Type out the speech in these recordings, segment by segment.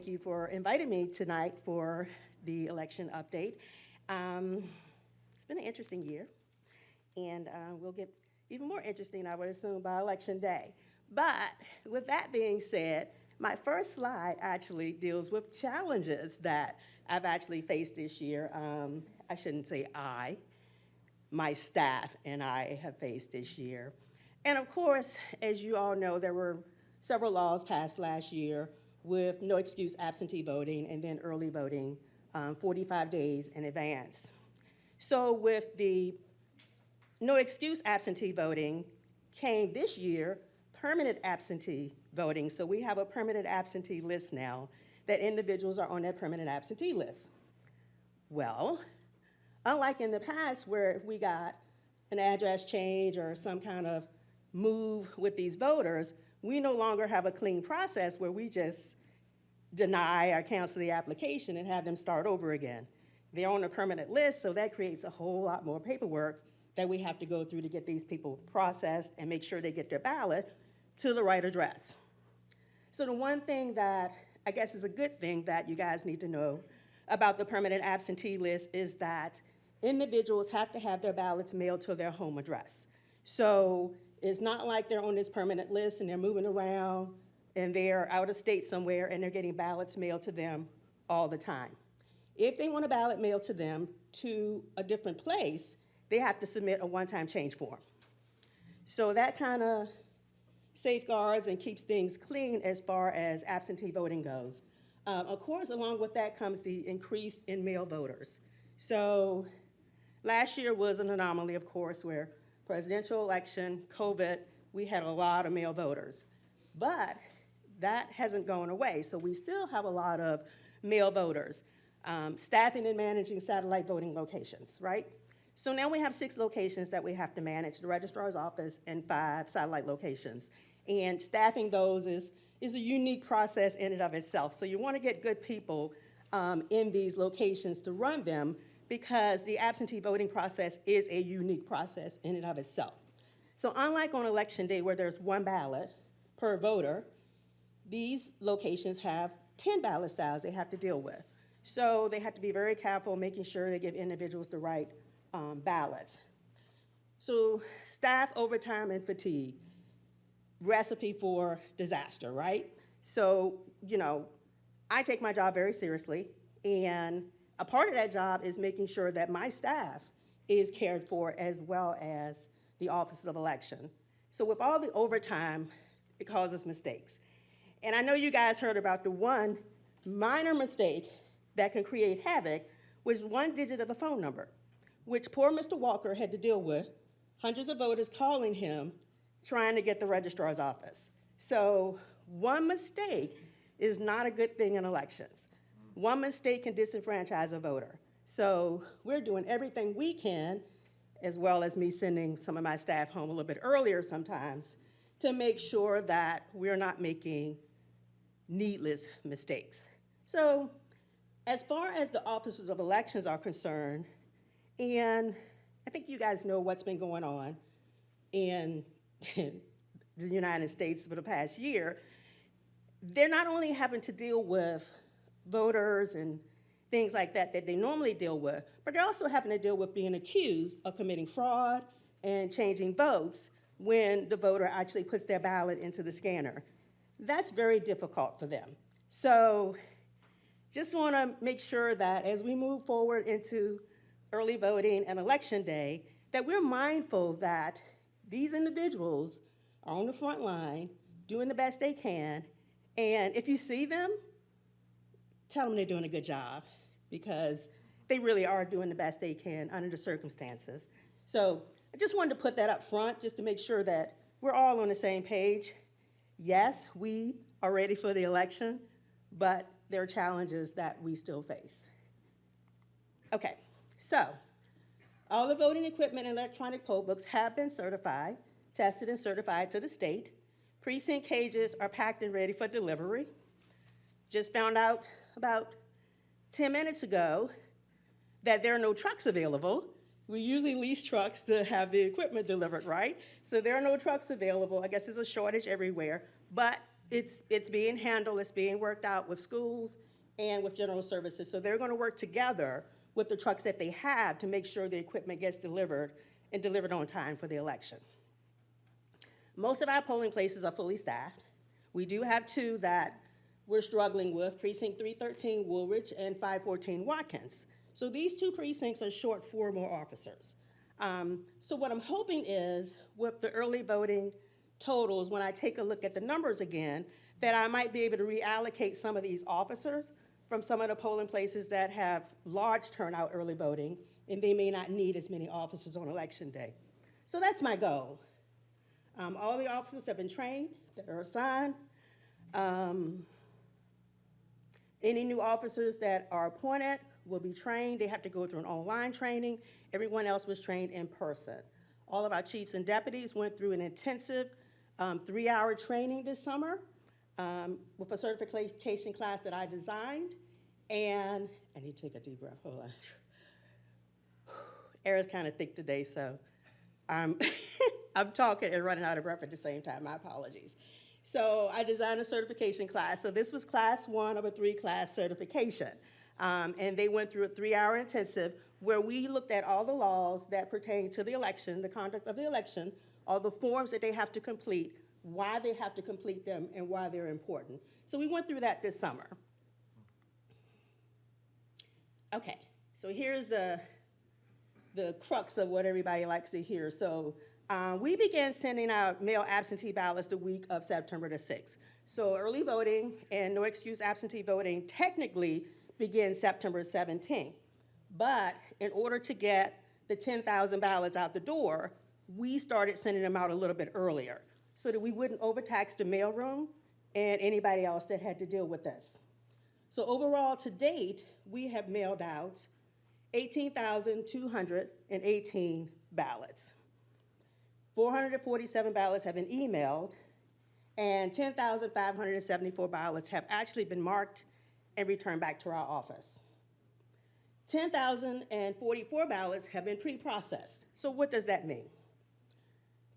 you for inviting me tonight for the election update. It's been an interesting year, and we'll get even more interesting, I would assume, by Election Day. But with that being said, my first slide actually deals with challenges that I've actually faced this year. I shouldn't say my staff and I have faced this year. And of course, as you all know, there were several laws passed last year with no excuse absentee voting and then early voting 45 days in advance. So with the no excuse absentee voting came this year permanent absentee voting. So we have a permanent absentee list now that individuals are on that permanent absentee list. Well, unlike in the past where we got an address change or some kind of move with these voters, we no longer have a clean process where we just deny or cancel the application and have them start over again. They're on a permanent list, so that creates a whole lot more paperwork that we have to go through to get these people processed and make sure they get their ballot to the right address. So the one thing that I guess is a good thing that you guys need to know about the permanent absentee list is that individuals have to have their ballots mailed to their home address. So it's not like they're on this permanent list and they're moving around and they're out of state somewhere and they're getting ballots mailed to them all the time. If they want a ballot mailed to them to a different place, they have to submit a one-time change form. So that kind of safeguards and keeps things clean as far as absentee voting goes. Of course, along with that comes the increase in mail voters. So last year was an anomaly, of course, where presidential election, COVID, we had a lot of mail voters. But that hasn't gone away, so we still have a lot of mail voters. Staffing and managing satellite voting locations, right? So now we have 6 locations that we have to manage, the registrar's office and 5 satellite locations. And staffing those is a unique process in and of itself. So you want to get good people in these locations to run them because the absentee voting process is a unique process in and of itself. So unlike on Election Day where there's 1 ballot per voter, these locations have 10 ballot styles they have to deal with. So they have to be very careful making sure they give individuals the right ballots. So staff overtime and fatigue, recipe for disaster, right? So, I take my job very seriously, and a part of that job is making sure that my staff is cared for as well as the offices of election. So with all the overtime, it causes mistakes. And I know you guys heard about the one minor mistake that can create havoc, was 1 digit of a phone number, which poor Mr. Walker had to deal with, hundreds of voters calling him, trying to get the registrar's office. So 1 mistake is not a good thing in elections. 1 mistake can disenfranchise a voter. So we're doing everything we can, as well as me sending some of my staff home a little bit earlier sometimes, to make sure that we're not making needless mistakes. So as far as the officers of elections are concerned, and I think you guys know what's been going on in the United States for the past year, they're not only having to deal with voters and things like that they normally deal with, but they're also having to deal with being accused of committing fraud and changing votes when the voter actually puts their ballot into the scanner. That's very difficult for them. So just want to make sure that as we move forward into early voting and Election Day, that we're mindful that these individuals are on the front line doing the best they can, and if you see them, tell them they're doing a good job because they really are doing the best they can under the circumstances. So I just wanted to put that up front just to make sure that we're all on the same page. Yes, we are ready for the election, but there are challenges that we still face. Okay, so all the voting equipment and electronic poll books have been certified, tested and certified to the state. Precinct cages are packed and ready for delivery. Just found out about 10 minutes ago that there are no trucks available. We usually lease trucks to have the equipment delivered, right? So there are no trucks available. I guess there's a shortage everywhere, but It's being handled, it's being worked out with schools and with general services. So they're going to work together with the trucks that they have to make sure the equipment gets delivered and delivered on time for the election. Most of our polling places are fully staffed. We do have two that we're struggling with, Precinct 313 Woolwich and 514 Watkins. So these two precincts are short 4 more officers. So what I'm hoping is, with the early voting totals, when I take a look at the numbers again, that I might be able to reallocate some of these officers from some of the polling places that have large turnout early voting, and they may not need as many officers on election day. So that's my goal. All the officers have been trained that are assigned. Any new officers that are appointed will be trained. They have to go through an online training. Everyone else was trained in person. All of our chiefs and deputies went through an intensive 3-hour training this summer with a certification class that I designed. And I need to take a deep breath, hold on. Air is kind of thick today, so I'm talking and running out of breath at the same time, my apologies. So I designed a certification class. So this was class 1 of a 3-class certification. And they went through a 3-hour intensive where we looked at all the laws that pertain to the election, the conduct of the election, all the forms that they have to complete, why they have to complete them, and why they're important. So we went through that this summer. Okay, so here's the crux of what everybody likes to hear. So we began sending out mail absentee ballots the week of September the 6th. So early voting and no excuse absentee voting technically begins September 17th. But in order to get the 10,000 ballots out the door, we started sending them out a little bit earlier so that we wouldn't overtax the mailroom and anybody else that had to deal with this. So overall, to date, we have mailed out 18,218 ballots. 447 ballots have been emailed, and 10,574 ballots have actually been marked and returned back to our office. 10,044 ballots have been pre-processed. So what does that mean?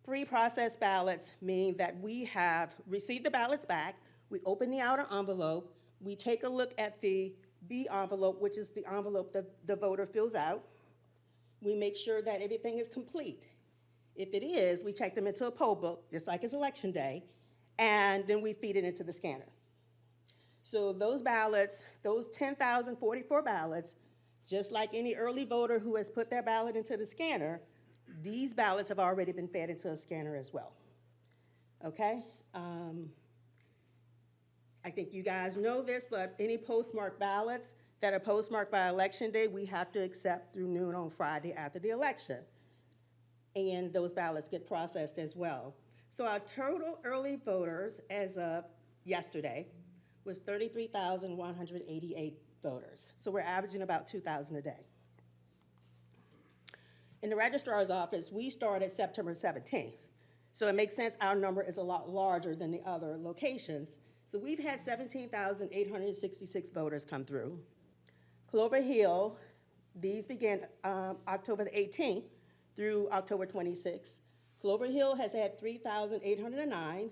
Pre-processed ballots mean that we have received the ballots back, we open the outer envelope, we take a look at the B envelope, which is the envelope that the voter fills out. We make sure that everything is complete. If it is, we check them into a poll book, just like it's election day, and then we feed it into the scanner. So those ballots, those 10,044 ballots, just like any early voter who has put their ballot into the scanner, these ballots have already been fed into a scanner as well. Okay? I think you guys know this, but any postmarked ballots that are postmarked by election day, we have to accept through noon on Friday after the election. And those ballots get processed as well. So our total early voters as of yesterday was 33,188 voters. So we're averaging about 2,000 a day. In the registrar's office, we started September 17th. So it makes sense our number is a lot larger than the other locations. So we've had 17,866 voters come through. Clover Hill, these began October the 18th through October 26th. Clover Hill has had 3,809.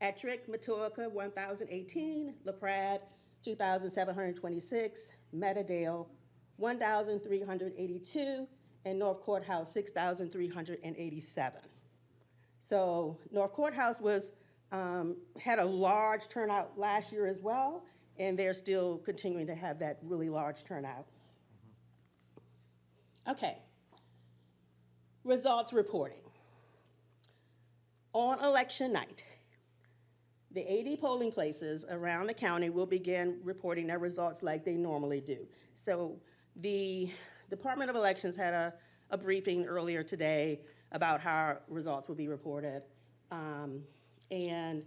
Ettrick, Matuoka, 1,018. LaPrade, 2,726. Meadowdale, 1,382. And North Courthouse, 6,387. So North Courthouse was had a large turnout last year as well, and they're still continuing to have that really large turnout. Okay, results reporting. On election night, the 80 polling places around the county will begin reporting their results like they normally do. So the Department of Elections had a briefing earlier today about how results will be reported. And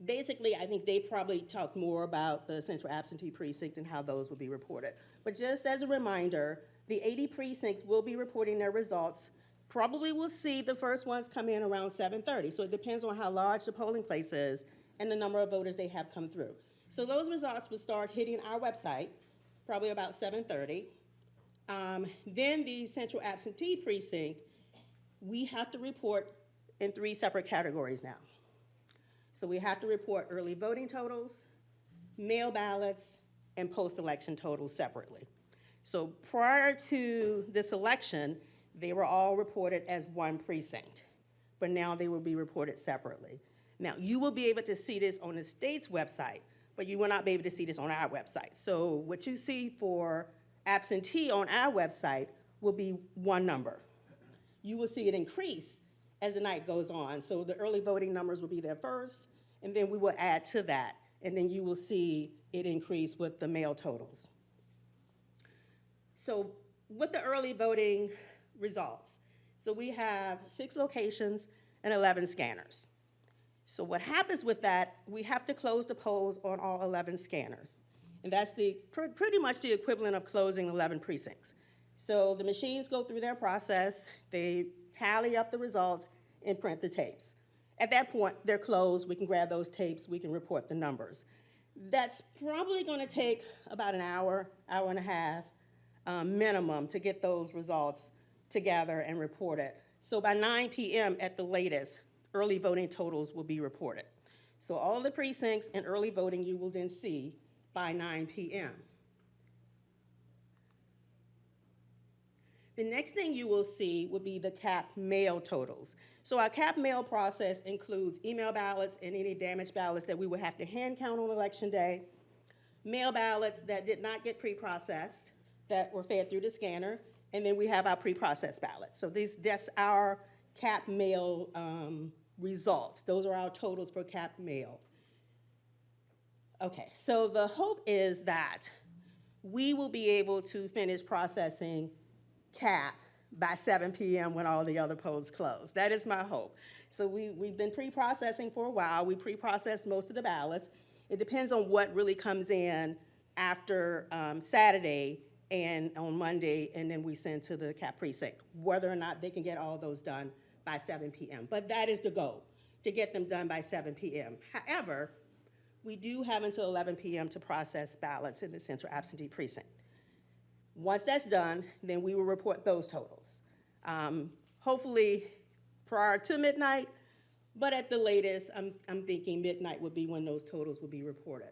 basically, I think they probably talked more about the central absentee precinct and how those will be reported. But just as a reminder, the 80 precincts will be reporting their results. Probably we'll see the first ones come in around 7:30. So it depends on how large the polling place is and the number of voters they have come through. So those results will start hitting our website probably about 7:30. Then the central absentee precinct, we have to report in 3 separate categories now. So we have to report early voting totals, mail ballots, and post-election totals separately. So prior to this election, they were all reported as one precinct, but now they will be reported separately. Now, you will be able to see this on the state's website, but you will not be able to see this on our website. So what you see for absentee on our website will be one number. You will see it increase as the night goes on. So the early voting numbers will be there first, and then we will add to that, and then you will see it increase with the mail totals. So with the early voting results, so we have 6 locations and 11 scanners. So what happens with that, we have to close the polls on all 11 scanners. And that's pretty much the equivalent of closing 11 precincts. So the machines go through their process, they tally up the results, and print the tapes. At that point, they're closed. We can grab those tapes. We can report the numbers. That's probably going to take about an hour, hour and a half minimum to get those results together and reported. So by 9 p.m. at the latest, early voting totals will be reported. So all the precincts and early voting you will then see by 9 p.m. The next thing you will see will be the cap mail totals. So our cap mail process includes email ballots and any damaged ballots that we would have to hand count on election day, mail ballots that did not get pre-processed, that were fed through the scanner, and then we have our pre-processed ballots. So that's our cap mail results. Those are our totals for cap mail. Okay, so the hope is that we will be able to finish processing cap by 7 p.m. when all the other polls close. That is my hope. So we've been pre-processing for a while. We pre-processed most of the ballots. It depends on what really comes in after Saturday and on Monday, and then we send to the cap precinct, whether or not they can get all those done by 7 p.m. But that is the goal, to get them done by 7 p.m. However, we do have until 11 p.m. to process ballots in the central absentee precinct. Once that's done, then we will report those totals. Hopefully prior to midnight, but at the latest, I'm thinking midnight would be when those totals will be reported.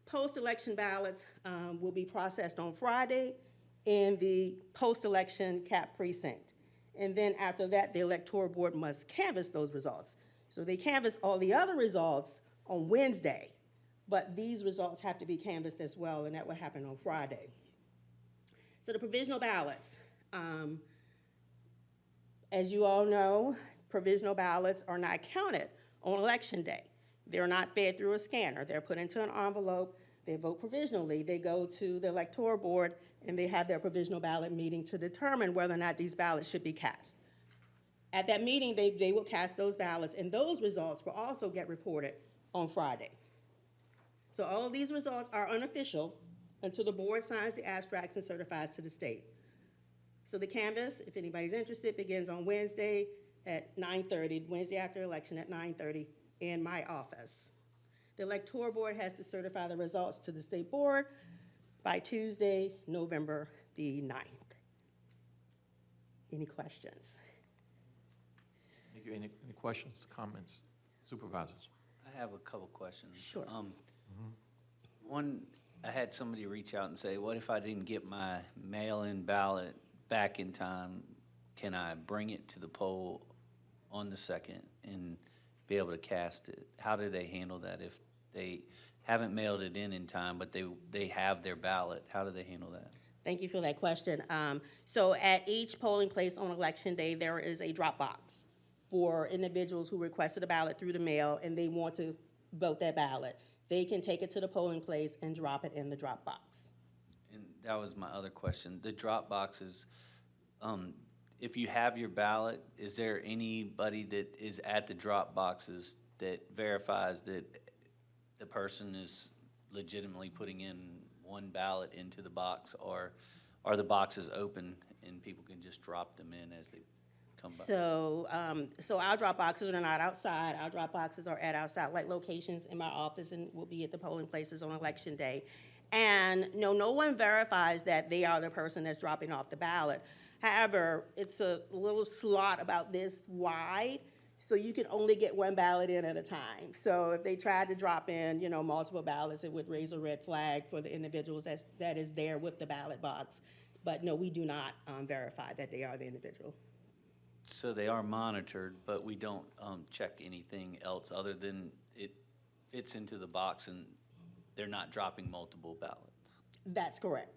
Post-election ballots will be processed on Friday in the post-election cap precinct. And then after that, the electoral board must canvass those results. So they canvass all the other results on Wednesday, but these results have to be canvassed as well, and that will happen on Friday. So the provisional ballots, as you all know, provisional ballots are not counted on election day. They're not fed through a scanner. They're put into an envelope. They vote provisionally. They go to the electoral board, and they have their provisional ballot meeting to determine whether or not these ballots should be cast. At that meeting, they will cast those ballots, and those results will also get reported on Friday. So all of these results are unofficial until the board signs the abstracts and certifies to the state. So the canvass, if anybody's interested, begins on Wednesday at 9:30, Wednesday after election at 9:30 in my office. The electoral board has to certify the results to the state board by Tuesday, November the 9th. Any questions? Thank you. Any questions, comments? Supervisors? I have a couple questions. Sure. One, I had somebody reach out and say, what if I didn't get my mail-in ballot back in time? Can I bring it to the poll on the 2nd and be able to cast it? How do they handle that if they haven't mailed it in time, but they have their ballot? How do they handle that? Thank you for that question. So at each polling place on election day, there is a drop box for individuals who requested a ballot through the mail and they want to vote that ballot. They can take it to the polling place and drop it in the drop box. And that was my other question. The drop boxes, if you have your ballot, is there anybody that is at the drop boxes that verifies that the person is legitimately putting in one ballot into the box, or are the boxes open and people can just drop them in as they come by? So our drop boxes are not outside. Our drop boxes are at our satellite locations in my office and will be at the polling places on election day. And no one verifies that they are the person that's dropping off the ballot. However, it's a little slot about this wide. So you can only get one ballot in at a time. So if they tried to drop in, multiple ballots, it would raise a red flag for the individuals that is there with the ballot box. But no, we do not verify that they are the individual. So they are monitored, but we don't check anything else other than it fits into the box and they're not dropping multiple ballots. That's correct.